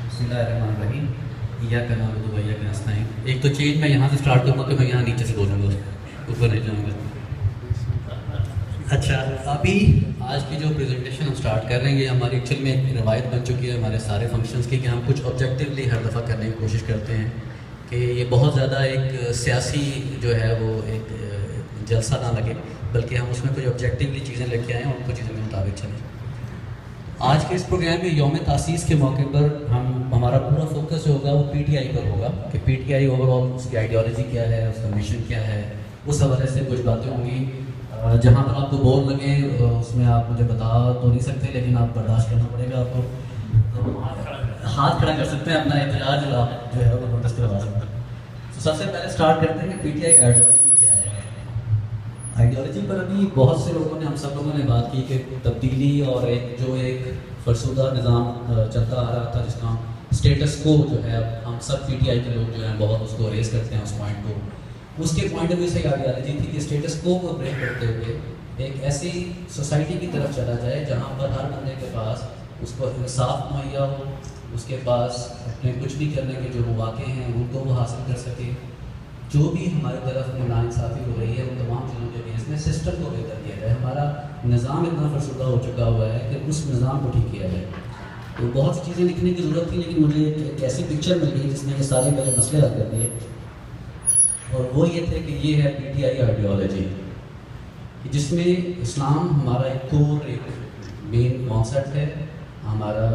बिस्मिल्लाहिर्रहमानिर्रहीम। इय्याका नअबुदु व इय्याका नस्तईन। एक तो चेंज मैं यहाँ से स्टार्ट करूँगा कि मैं यहाँ नीचे से बोलूँगा, ऊपर नहीं जाऊँगा। अच्छा, अभी आज की जो प्रेजेंटेशन हम स्टार्ट कर रहे हैं, ये हमारी एक्चुअल में एक रवायत बन चुकी है हमारे सारे फंक्शंस की, कि हम कुछ ऑब्जेक्टिवली हर दफ़ा करने की कोशिश करते हैं कि ये बहुत ज़्यादा एक सियासी जो है वो एक जलसा ना लगे, बल्कि हम उसमें कुछ ऑब्जेक्टिवली चीज़ें लेके आएँ और उनको चीज़ों के मुताबिक चलें। आज के इस प्रोग्राम में यौम तासीस के मौके पर हमारा पूरा फोकस जो होगा वो पीटीआई पर होगा कि पीटीआई ओवरऑल उसकी आइडियोलॉजी क्या है, उसका मिशन क्या है, उस हवाले से कुछ बातें होंगी। जहाँ पर आपको बोर लगे उसमें आप मुझे बता तो नहीं सकते, लेकिन आप बर्दाश्त करना पड़ेगा आपको। तो हाथ खड़ा कर सकते हैं, अपना एहतजाज आप जो है वो नोटिस करवा सकते हैं। तो सबसे पहले स्टार्ट करते हैं कि पीटीआई आइडियोलॉजी क्या है। आइडियोलॉजी पर अभी बहुत से लोगों ने, हम सब लोगों ने बात की कि तब्दीली और एक फरसुदा निज़ाम चलता आ रहा था जिसका स्टेटस को जो है हम सब पीटीआई के लोग जो हैं बहुत उसको रेस करते हैं उस पॉइंट को। उसके पॉइंट ऑफ व्यू से आइडियोलॉजी थी कि स्टेटस को ब्रेक करते हुए एक ऐसी सोसाइटी की तरफ चला जाए जहाँ पर हर बंदे के पास उसको इंसाफ मुहैया हो, उसके पास अपने कुछ भी करने के जो मौके हैं उनको वो हासिल कर सके। जो भी हमारी तरफ में नाइंसाफ़ी हो रही है उन तमाम चीज़ों के अगेंस्ट में सिस्टम को बेहतर किया जाए। हमारा निज़ाम इतना फरसुदा हो चुका हुआ है कि उस निज़ाम को ठीक किया जाए। तो बहुत सी चीज़ें लिखने की ज़रूरत थी, लेकिन मुझे एक ऐसी पिक्चर मिल गई जिसने ये सारे मेरे मसले हल कर दिए, और वो ये थे कि ये है पीटीआई आइडियोलॉजी, जिसमें इस्लाम हमारा एक कोर, एक मेन कॉन्सेप्ट है। हमारा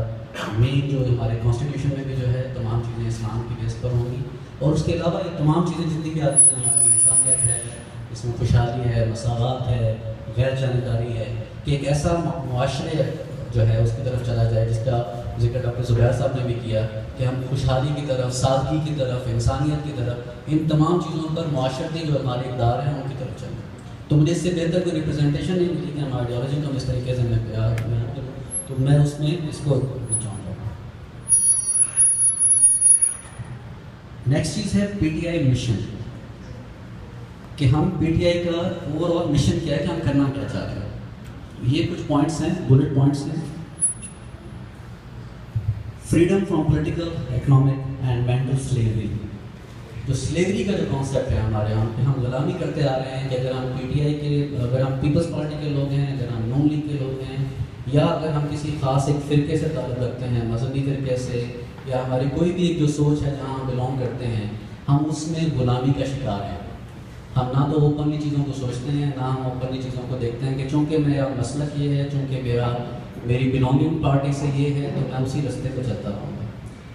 मेन जो हमारे कॉन्स्टिट्यूशन में भी जो है तमाम चीज़ें इस्लाम की बेस पर होंगी, और उसके अलावा ये तमाम चीज़ें जितनी भी आती हैं हमारी इंसानियत है, इसमें खुशहाली है, मसावत है, गैर जानकारी है, कि एक ऐसा मुआशरे जो है उसकी तरफ चला जाए जिसका जिक्र डॉक्टर ज़ुबैर साहब ने भी किया कि हम खुशहाली की तरफ, सादगी की तरफ, इंसानियत की तरफ, इन तमाम चीज़ों पर मुआशरती जो हमारे इक़दार हैं उनकी तरफ चलें। तो मुझे इससे बेहतर कोई रिप्रेजेंटेशन नहीं मिली कि हम आइडियोलॉजी को इस तरीके से मैं बयान करूँ, तो मैं उसमें इसको चाहूँगा। नेक्स्ट चीज़ है पीटीआई मिशन, कि हम पीटीआई का ओवरऑल मिशन क्या है, कि हम करना क्या चाह रहे हैं। ये कुछ पॉइंट्स हैं, बुलेट पॉइंट्स हैं। Freedom from political, economic and mental slavery. जो स्लेवरी का जो कॉन्सेप्ट है हमारे यहाँ पे, हम गुलामी करते आ रहे हैं कि अगर हम पीटीआई के, अगर हम पीपल्स पार्टी के लोग हैं, अगर हम नून लीग के लोग हैं, या अगर हम किसी खास एक फ़िरके से ताल्लुक़ रखते हैं, मजहबी फ़िरके से, या हमारी कोई भी एक जो सोच है जहाँ हम बिलोंग करते हैं, हम उसमें गुलामी का शिकार हैं। हम ना तो ओपनली चीज़ों को सोचते हैं, ना हम ओपनली चीज़ों को देखते हैं कि चूँकि मेरा मसलक ये है, चूँकि मेरी बिलोंगिंग पार्टी से ये है, तो मैं उसी रास्ते पर चलता रहूँगा।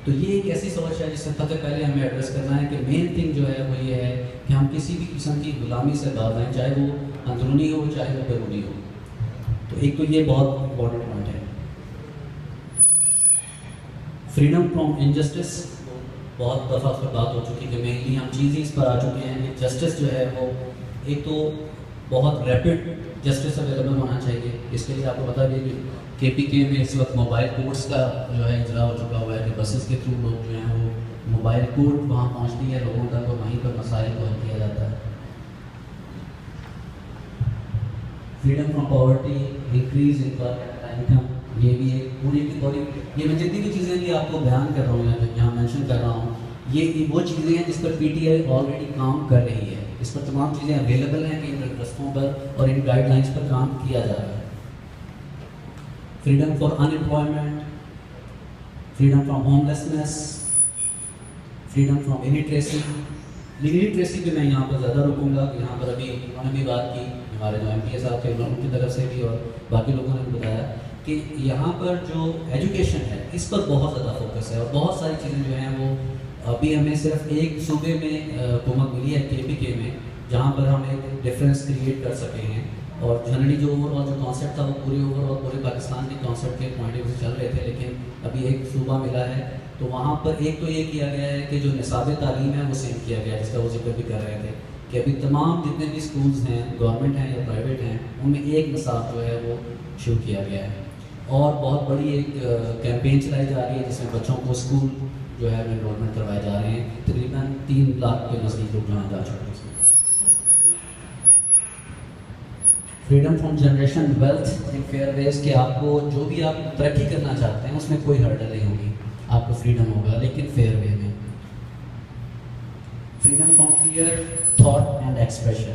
तो ये एक ऐसी सोच है जिससे सबसे पहले हमें एड्रेस करना है कि मेन थिंग जो है वो ये है कि हम किसी भी किस्म की गुलामी से बाज आएँ, चाहे वो अंदरूनी हो चाहे वो बैरूनी हो। तो एक तो ये बहुत इम्पोर्टेंट पॉइंट है। फ्रीडम फ्रॉम इनजस्टिस, बहुत दफ़ा उस पर बात हो चुकी कि मेनली हम चीज़ ही इस पर आ चुके हैं कि जस्टिस जो है वो एक तो बहुत रैपिड जस्टिस अवेलेबल होना चाहिए। इसके लिए आपको बता दें कि केपीके में इस वक्त मोबाइल कोर्ट्स का जो है इजरा हो चुका हुआ है कि बसेस के थ्रू लोग जो हैं वो मोबाइल कोर्ट वहाँ पहुँचती है लोगों तक, और वहीं पर मसाइल को हल किया जाता है। Freedom from poverty, increase in income, ये भी एक पूरी की पूरी, ये मैं जितनी भी चीज़ें भी आपको बयान कर रहा हूँ, यहाँ मेंशन कर रहा हूँ, ये वो चीज़ें हैं जिस पर पीटीआई ऑलरेडी काम कर रही है। इस पर तमाम चीज़ें अवेलेबल हैं कि इन रस्तों पर और इन गाइडलाइंस पर काम किया जा रहा है। Freedom for unemployment, freedom from homelessness, freedom from illiteracy. Illiteracy पे मैं यहाँ पर ज़्यादा रुकूंगा, यहाँ पर अभी उन्होंने भी बात की, हमारे जो एमपी साहब थे उनकी तरफ से भी और बाकी लोगों ने भी बताया कि यहाँ पर जो एजुकेशन है इस पर बहुत ज़्यादा फोकस है, और बहुत सारी चीज़ें जो हैं वो अभी हमें सिर्फ एक सूबे में हुकूमत मिली है केपीके में, जहाँ पर हम एक डिफरेंस क्रिएट कर सके हैं। और जनरली जो ओवरऑल जो कॉन्सेप्ट था वो पूरे पाकिस्तान के कॉन्सेप्ट के पॉइंट ऑफ व्यू से चल रहे थे, लेकिन अभी एक सूबा मिला है तो वहाँ पर एक तो ये किया गया है कि जो निसाब तालीम है वो सेम किया गया है, जिसका वो जिक्र भी कर रहे थे कि अभी तमाम जितने भी स्कूल्स हैं, गवर्नमेंट हैं या प्राइवेट हैं, उनमें एक निसाब जो है वो शुरू किया गया है। और बहुत बड़ी एक कैंपेन चलाई जा रही है जिसमें बच्चों को स्कूल जो है एनरोलमेंट करवाए जा रहे हैं। तकरीबन 3 लाख के नज़दीक लोग जहाँ जा चुके हैं। Freedom from generation wealth in fair wage कि आपको जो भी आप तरक्की करना चाहते हैं उसमें कोई हर्डल नहीं होगी, आपको फ्रीडम होगा लेकिन फेयर वे में। Freedom from fear thought and expression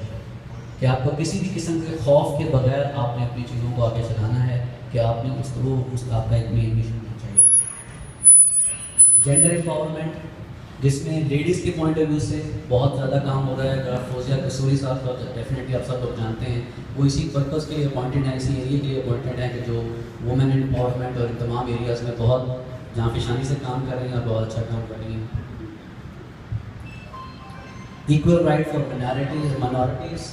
कि आपको किसी भी किस्म के खौफ के बगैर आपने अपनी चीज़ों को आगे चलाना है कि आपने आपका एक मेन मिशन होना चाहिए। जेंडर एम्पावरमेंट जिसमें लेडीज़ के पॉइंट ऑफ व्यू से बहुत ज़्यादा काम हो रहा है। अगर आप फौजिया कसूरी साहब का डेफिनेटली आप सब लोग जानते हैं, वो इसी पर्पज़ के लिए अपॉइंटेड हैं, इसी एरिया के लिए अपॉइंटेड हैं कि जो वुमेन एम्पावरमेंट और तमाम एरियाज़ में बहुत जहाँ पेशानी से काम कर रही हैं और बहुत अच्छा काम कर रही हैं। इक्वल राइट फॉर माइनॉरिटीज़,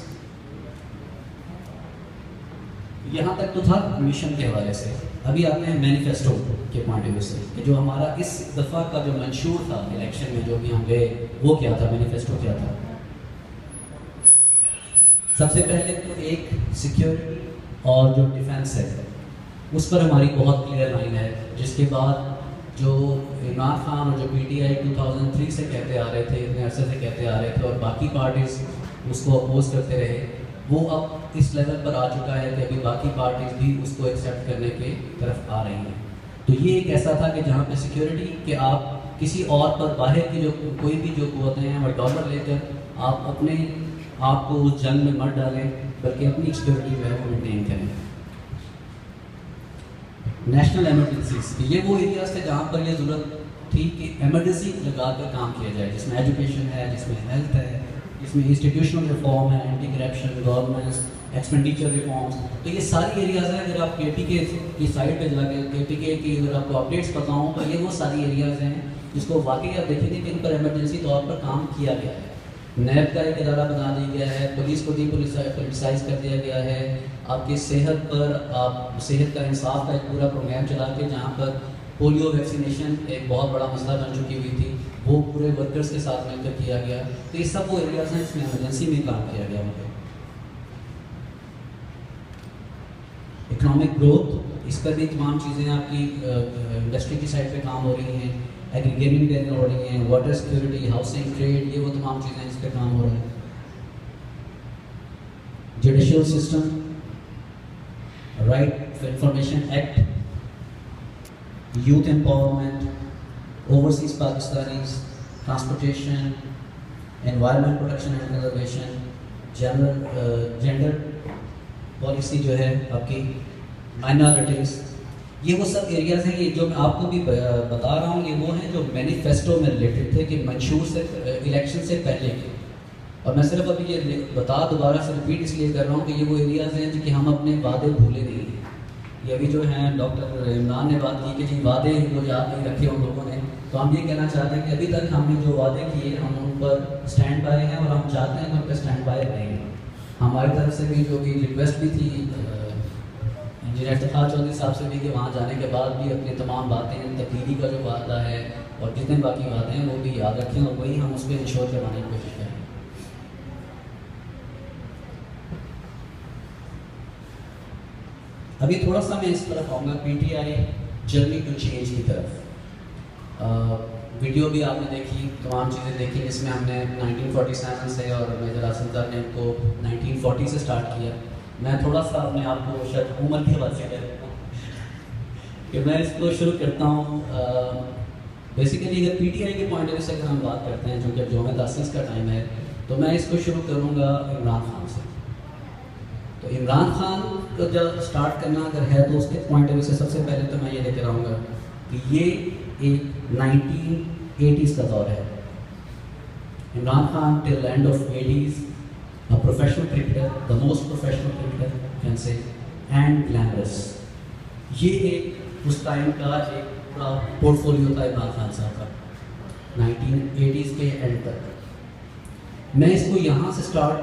यहाँ तक तो था मिशन के हवाले से। अभी आपने मैनिफेस्टो के पॉइंट ऑफ व्यू से कि जो हमारा इस दफ़ा का जो मंशूर था इलेक्शन में जो भी हम गए वो क्या था, मैनिफेस्टो क्या था। सबसे पहले तो एक सिक्योरिटी और जो डिफेंस है उस पर हमारी बहुत क्लियर लाइन है, जिसके बाद जो इमरान खान और जो PTI 2003 से कहते आ रहे थे, इतने अरसे से कहते आ रहे थे और बाकी पार्टीज उसको अपोज करते रहे, वो अब इस लेवल पर आ चुका है कि अभी बाकी पार्टीज भी उसको एक्सेप्ट करने के तरफ आ रही हैं। तो ये एक ऐसा था कि जहाँ पे सिक्योरिटी कि आप किसी और पर बाहर की जो कोई भी जो कुव्वतें हैं और डॉलर लेकर आप अपने आप को उस जंग में मत डालें, बल्कि अपनी सिक्योरिटी जो है वो मेनटेन करें। नेशनल एमरजेंसीज, ये वो एरियाज थे जहाँ पर ये ज़रूरत थी कि एमरजेंसी लगा कर काम किया जाए, जिसमें एजुकेशन है, जिसमें हेल्थ है, जिसमें इंस्टीट्यूशनल रिफॉर्म है, anti corruption, governance, expenditure reforms. तो ये सारी एरियाज़ हैं। अगर आप KPK की साइड पे जाके KPK की अगर आपको अपडेट्स बताऊँ तो ये वो सारी एरियाज़ हैं जिसको वाकई आप देखेंगे कि इन पर एमरजेंसी तौर पर काम किया गया है। नैब का एक इदारा बना दिया गया है, पुलिस को डिपोलिटिसाइज कर दिया गया है, आपकी सेहत पर आप सेहत का इंसाफ का एक पूरा प्रोग्राम चला के जहाँ पर पोलियो वैक्सीनेशन एक बहुत बड़ा मसला बन चुकी हुई थी, वो पूरे वर्कर्स के साथ मिलकर किया गया। तो ये सब वो एरियाज हैं जिसमें एमरजेंसी में काम किया गया वहाँ पर। इकोनॉमिक ग्रोथ, इस पर भी तमाम चीज़ें आपकी इंडस्ट्री की साइड पे काम हो रही हैं, एग्रीगेटिंग करनी हो रही हैं, वाटर सिक्योरिटी, हाउसिंग, ट्रेड, ये वो तमाम चीज़ें जिस पर काम हो रहा है। Judicial system, right for information act, youth empowerment, overseas Pakistanis, transportation, environment protection and conservation, gender policy जो है आपकी, माइनॉरिटीज़, ये वो सब एरियाज़ हैं। ये जो मैं आपको भी बता रहा हूँ ये वो हैं जो मैनिफेस्टो में रिलेटेड थे कि मंशूर से इलेक्शन से पहले के। और मैं सिर्फ अभी ये दोबारा से रिपीट इसलिए कर रहा हूँ कि ये वो एरियाज़ हैं कि हम अपने वादे भूले नहीं हैं। ये अभी जो हैं डॉक्टर इमरान ने बात की कि जी वादे जो याद नहीं रखे उन लोगों ने, तो हम ये कहना चाहते हैं कि अभी तक हमने जो वादे किए हम उन पर स्टैंड बाय हैं और हम चाहते हैं कि उन पर स्टैंड बाय रहेंगे। हमारी तरफ से भी जो भी रिक्वेस्ट भी थी इंजीनियर इफ्तिखार चौधरी साहब से भी कि वहाँ जाने के बाद भी अपनी तमाम बातें, तब्दीली का जो वादा है और जितने बाकी वादे हैं वो भी याद रखें और वही हम उस पर इंश्योर करवाने की कोशिश करें। अभी थोड़ा सा मैं इस तरफ आऊँगा PTI जर्नी टू चेंज की तरफ। वीडियो भी आपने देखी, तमाम चीज़ें देखी, जिसमें हमने 1947 से और मेजर आसिम साहब ने इनको 1940 से स्टार्ट किया। मैं थोड़ा सा अपने आप को शायद उम्र के बाद से कह देता हूँ कि मैं इसको शुरू करता हूँ। बेसिकली अगर PTI के पॉइंट ऑफ व्यू से अगर हम बात करते हैं, जो कि जो में तासीस का टाइम है, तो मैं इसको शुरू करूँगा इमरान खान से। तो इमरान खान को जब स्टार्ट करना अगर है तो उसके पॉइंट ऑफ व्यू से सबसे पहले तो मैं ये लेकर आऊँगा कि ये एक 1980s का दौर है। Imran Khan till end of 80s a professional cricketer, the most professional cricketer can say, and glamorous। ये एक उस टाइम का एक पूरा पोर्टफोलियो था इमरान खान साहब का 1980s के एंड तक। मैं इसको यहाँ से स्टार्ट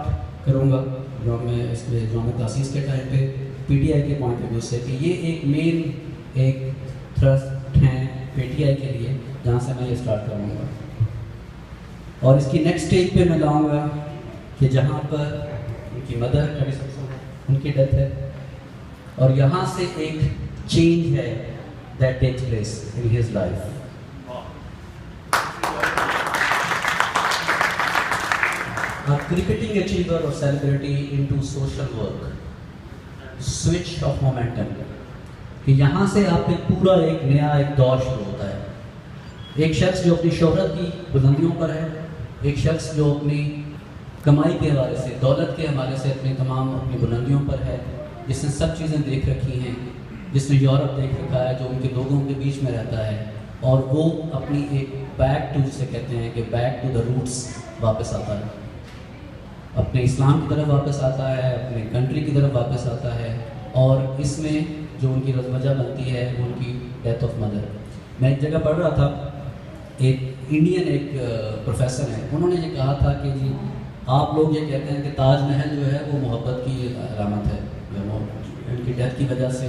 करूँगा जो मैं इसके जो मैं तासीस के टाइम पे PTI के पॉइंट ऑफ व्यू से कि ये एक मेन एक थ्रस्ट हैं PTI के लिए, जहाँ से मैं ये स्टार्ट करूँगा। और इसकी नेक्स्ट स्टेज पे मैं लाऊँगा कि जहाँ पर उनकी मदर उनकी डेथ है और यहाँ से एक चेंज है that takes place in his life. A cricketing achiever or celebrity into social work, switch off momentum, कि यहाँ से आपके पूरा एक नया एक दौर शुरू होता है। एक शख्स जो अपनी शोहरत की बुलंदियों पर है, एक शख्स जो अपनी कमाई के हवाले से, दौलत के हवाले से अपनी बुलंदियों पर है, जिसने सब चीज़ें देख रखी हैं, जिसने यूरोप देख रखा है, जो उनके लोगों के बीच में रहता है, और वो अपनी एक बैक टू, जिसे कहते हैं कि बैक टू द रूट्स वापस आता है, अपने इस्लाम की तरफ वापस आता है, अपने कंट्री की तरफ वापस आता है। और इसमें जो उनकी वजह बनती है उनकी डेथ ऑफ मदर। मैं एक जगह पढ़ रहा था, एक इंडियन प्रोफेसर हैं, उन्होंने ये कहा था कि जी आप लोग ये कहते हैं कि ताजमहल जो है वो मोहब्बत की अलामत है, उनकी डेथ की वजह से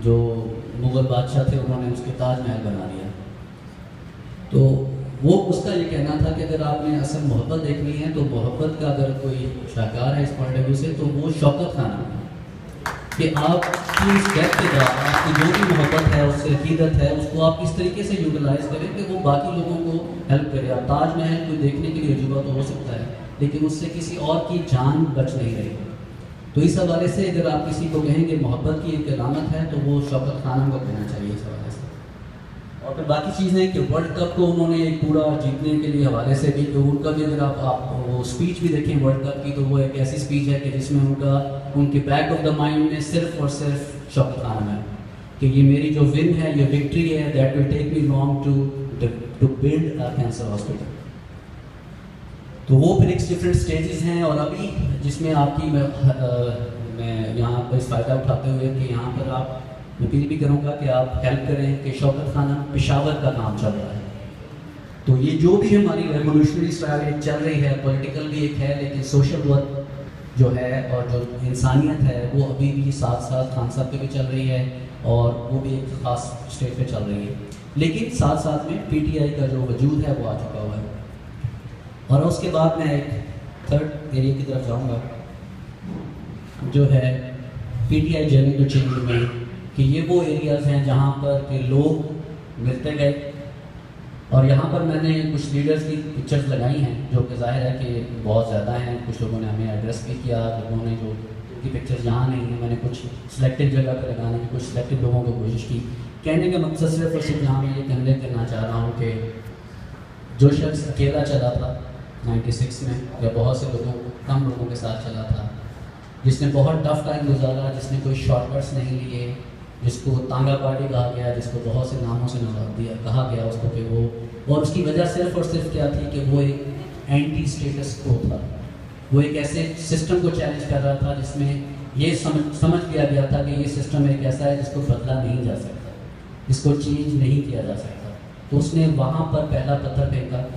जो मुग़ल बादशाह थे उन्होंने उसके ताजमहल बना दिया। तो वो उसका ये कहना था कि अगर आपने असल मोहब्बत देखनी है तो मोहब्बत का अगर कोई शाहकार है इस पॉइंट ऑफ व्यू से तो वो शौकत खान है, कि आपकी इस डेथ के बाद आपकी जो भी मोहब्बत है, उससे अकीदत है, उसको आप इस तरीके से यूटिलाइज करें कि वो बाकी लोगों को हेल्प करे। आप ताजमहल को देखने के लिए अजूबा तो हो सकता है, लेकिन उससे किसी और की जान बच नहीं रही। तो इस हवाले से अगर आप किसी को कहेंगे मोहब्बत की एक अलामत है तो वो शौकत खान को कहना चाहिए इस हवाले से। और फिर बाकी चीज़ें कि वर्ल्ड कप को उन्होंने एक पूरा जीतने के लिए हवाले से भी, तो उनका भी अगर आप वो स्पीच भी देखें वर्ल्ड कप की, तो वो एक ऐसी स्पीच है कि जिसमें उनके बैक ऑफ द माइंड में सिर्फ और सिर्फ शौकत खान है कि ये मेरी जो विन है, ये विक्ट्री है, that will take me long to build a cancer hospital. तो वो फिर एक डिफरेंट स्टेजेस हैं। और अभी जिसमें आपकी मैं यहाँ पर इस फ़ायदा उठाते हुए कि यहाँ पर आप अपील भी करूँगा कि आप हेल्प करें कि शौकत खाना पेशावर का काम चल रहा है। तो ये जो भी हमारी रेवोल्यूशनरी स्टाइल एक चल रही है, पॉलिटिकल भी एक है, लेकिन सोशल वर्क जो है और जो इंसानियत है वो अभी भी साथ साथ खान साहब पे भी चल रही है और वो भी एक ख़ास स्टेज पे चल रही है। लेकिन साथ साथ में पीटीआई का जो वजूद है वो आ चुका हुआ है। और उसके बाद मैं एक थर्ड एरिया की तरफ जाऊँगा जो है पीटीआई जर्नी टू चेंज में, कि ये वो एरियाज़ हैं जहाँ पर के लोग मिलते गए। और यहाँ पर मैंने कुछ लीडर्स की पिक्चर्स लगाई हैं जो कि ज़ाहिर है कि बहुत ज़्यादा हैं। कुछ लोगों ने हमें एड्रेस भी किया, लोगों ने जो उनकी पिक्चर्स यहाँ नहीं हैं, मैंने कुछ सिलेक्टेड जगह पर लगाने की, कुछ सिलेक्टेड लोगों को कोशिश की। कहने का मकसद सिर्फ और सिर्फ यहाँ मैं ये कहने करना चाह रहा हूँ कि जो शख्स अकेला चला था 96 में, या बहुत से लोगों कम लोगों के साथ चला था, जिसने बहुत टफ टाइम गुजारा, जिसने कोई शॉर्टकट्स नहीं लिए, जिसको तांगा पार्टी कहा गया, जिसको बहुत से नामों से कहा गया उसको कि वो, और उसकी वजह सिर्फ और सिर्फ क्या थी कि वो एक एंटी स्टेटस को था। वो एक ऐसे सिस्टम को चैलेंज कर रहा था जिसमें ये समझ लिया गया था कि ये सिस्टम एक ऐसा है जिसको बदला नहीं जा सकता, जिसको चेंज नहीं किया जा सकता। तो उसने वहाँ पर पहला पत्थर फेंका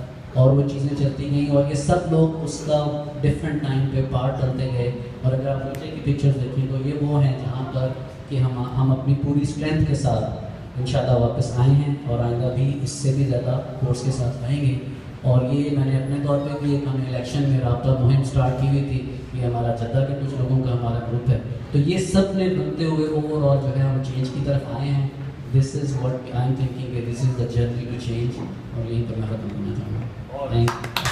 और वो चीज़ें चलती गई और ये सब लोग उसका डिफरेंट टाइम पे पार्ट चलते गए। और अगर आप नीचे की पिक्चर्स देखें तो ये वो हैं जहाँ पर कि हम अपनी पूरी स्ट्रेंथ के साथ इंशाल्लाह वापस आए हैं और आइंदा भी इससे भी ज़्यादा फोर्स के साथ आएंगे। और ये मैंने अपने तौर पे भी एक हमने इलेक्शन में राब्ता मुहिम स्टार्ट की हुई थी कि हमारा जद्दा के कुछ लोगों का हमारा ग्रुप है, तो ये सब ने बनते हुए ओवरऑल जो है हम चेंज की तरफ आए हैं। This is what I am thinking, this is the journey to change. और यहीं पर मैं ख़त्म करना चाहूँगा। Thank you.